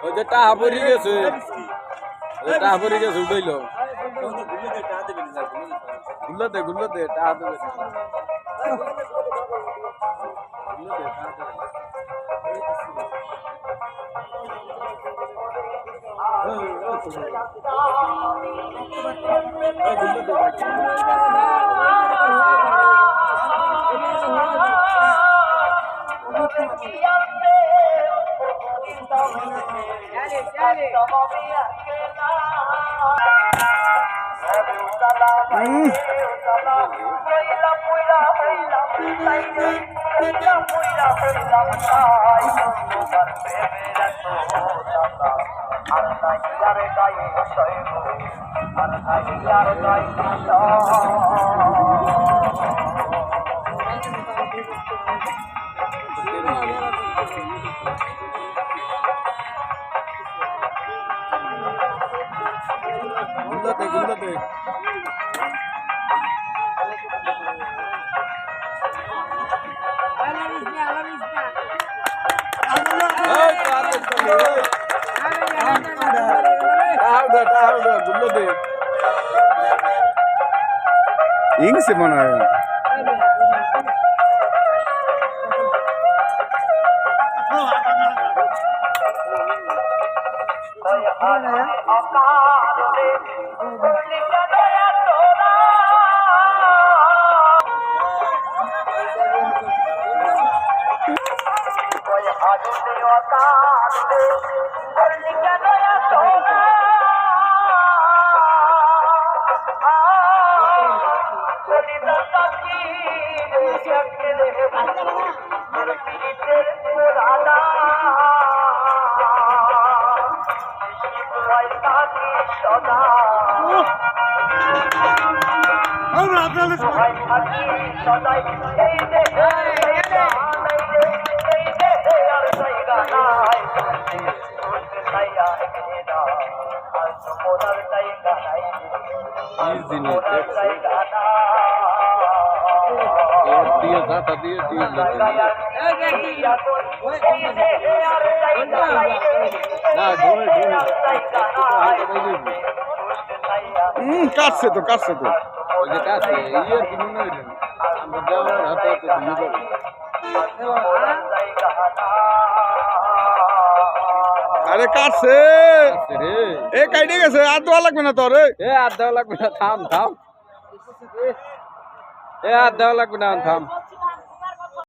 ওই যে টাহা পড়ে গেছে, টাহা পড়ে গেছে উঠাইল গুল্লাতে টাহা দেবে গুল্লাতে ইংসে মনে হয় কাটছে তো ওই যে কাছে ইয়ের কি মনে হইল আমরা যাওয়ার হাতে হাতে দিয়ে যাবো আরে কাটছে এ কাটে গেছে আর দেওয়া লাগবে না তোর এ আর দেওয়া লাগবে না থাম এ আর দেওয়া লাগবে না থাম